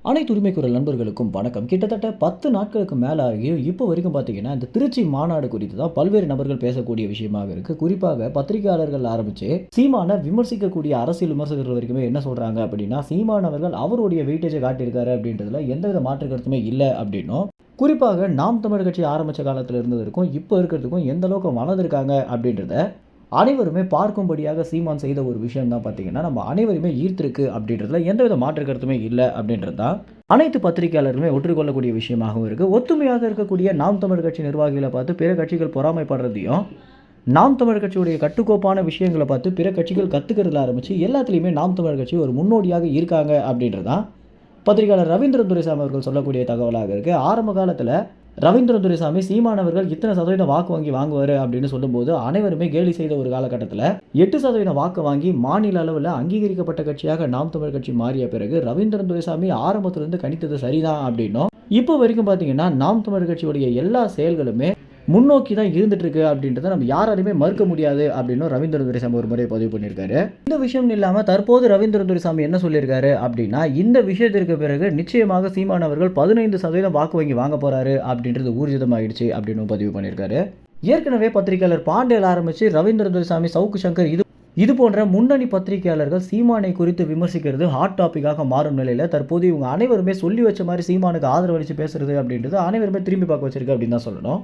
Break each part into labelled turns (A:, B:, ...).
A: அனைத்து உரிமை குரல் நண்பர்களுக்கும் வணக்கம். கிட்டத்தட்ட 10 நாட்களுக்கு மேல ஆகியும் இப்போ வரைக்கும் பார்த்தீங்கன்னா, இந்த திருச்சி மாநாடு குறித்து தான் பல்வேறு நபர்கள் பேசக்கூடிய விஷயமாக இருக்கு. குறிப்பாக பத்திரிகையாளர்கள் ஆரம்பிச்சு சீமான விமர்சிக்கக்கூடிய அரசியல் விமர்சகர்கள் வரைக்குமே என்ன சொல்றாங்க அப்படின்னா, சீமான் அவர்கள் அவருடைய வெயிட்டேஜை காட்டியிருக்காரு அப்படின்றதுல எந்தவித மாற்று கருத்துமே இல்ல அப்படின்னும், குறிப்பாக நாம் தமிழர் கட்சி ஆரம்பிச்ச காலத்துல இருந்ததற்கும் இப்போ இருக்கிறதுக்கும் எந்த அளவுக்கு வளர்ந்திருக்காங்க அப்படின்றத அனைவருமே பார்க்கும்படியாக சீமான் செய்த ஒரு விஷயம் தான் பார்த்தீங்கன்னா, நம்ம அனைவருமே ஈர்த்திருக்கு அப்படின்றதுல எந்தவித மாற்று கருத்துமே இல்ல அப்படின்றது தான் அனைத்து பத்திரிகையாளருமே ஒற்றுக்கொள்ளக்கூடிய விஷயமாகவும் இருக்கு. ஒத்துமையாக இருக்கக்கூடிய நாம் தமிழர் கட்சி நிர்வாகிகளை பார்த்து பிற கட்சிகள் பொறாமைப்படுறதையும், நாம் தமிழர் கட்சியுடைய கட்டுக்கோப்பான விஷயங்களை பார்த்து பிற கட்சிகள் கத்துக்கிறதுல ஆரம்பிச்சு எல்லாத்துலேயுமே நாம் தமிழர் கட்சி ஒரு முன்னோடியாக இருக்காங்க அப்படின்றது தான் பத்திரிகையாளர் ரவீந்திரன் துரைசாமி அவர்கள் சொல்லக்கூடிய தகவலாக இருக்கு. ஆரம்ப காலத்தில் ரவீந்திரன் துரைசாமி சீமானவர்கள் இத்தனை சதவீதம் வாக்கு வங்கி வாங்குவார் அப்படின்னு சொல்லும்போது அனைவருமே கேலி செய்த ஒரு காலகட்டத்தில் 8% வாக்கு வாங்கி மாநில அளவில் அங்கீகரிக்கப்பட்ட கட்சியாக நாம் தமிழர் கட்சி மாறிய பிறகு ரவீந்திரன் துரைசாமி ஆரம்பத்திலிருந்து கணித்தது சரிதான் அப்படின்னும், இப்போ வரைக்கும் பார்த்தீங்கன்னா நாம் தமிழர் கட்சியுடைய எல்லா செயல்களுமே முன்னோக்கி தான் இருந்துட்டு இருக்கு அப்படின்றத நம்ம யாராலுமே மறுக்க முடியாது அப்படின்னு ரவீந்திரன் துரைசாமி ஒரு முறை பதிவு பண்ணியிருக்காரு. இந்த விஷயம் இல்லாமல் தற்போது ரவீந்திரன் துரைசாமி என்ன சொல்லியிருக்காரு அப்படின்னா, இந்த விஷயத்திற்கு பிறகு நிச்சயமாக சீமான் அவர்கள் 15% வாக்கு வங்கி வாங்க போறாரு அப்படின்றது ஊர்ஜிதமாயிடுச்சு அப்படின்னு பதிவு பண்ணியிருக்காரு. ஏற்கனவே பத்திரிகையாளர் பாண்டேல் ஆரம்பிச்சு ரவீந்திரன் துரைசாமி, சவுக்கு சங்கர் இது போன்ற முன்னணி பத்திரிகையாளர்கள் சீமானை குறித்து விமர்சிக்கிறது ஹாட் டாபிக்காக மாறும் நிலையில் தற்போது இவங்க அனைவருமே சொல்லி வச்ச மாதிரி சீமானுக்கு ஆதரவு அளித்து பேசுறது அப்படின்றது அனைவருமே திரும்பி பார்க்க வச்சிருக்கு அப்படின்னு தான் சொல்லணும்.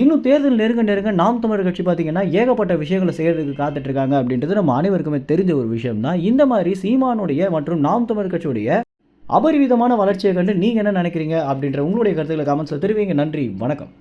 A: இன்னும் தேர்தல் நெருங்க நாம் தமிழர் கட்சி பார்த்தீங்கன்னா ஏகப்பட்ட விஷயங்களை செய்யறதுக்கு காத்துட்டு இருக்காங்க அப்படின்றது நம்ம அனைவருக்குமே தெரிஞ்ச ஒரு விஷயம் தான். இந்த மாதிரி சீமானுடைய மற்றும் நாம் தமிழர் கட்சியுடைய அபரிவிதமான வளர்ச்சியை கண்டு நீங்க என்ன நினைக்கிறீங்க அப்படின்ற உங்களுடைய கருத்துக்களை கமெண்ட்ஸ்ல தெரிவிங்க. நன்றி, வணக்கம்.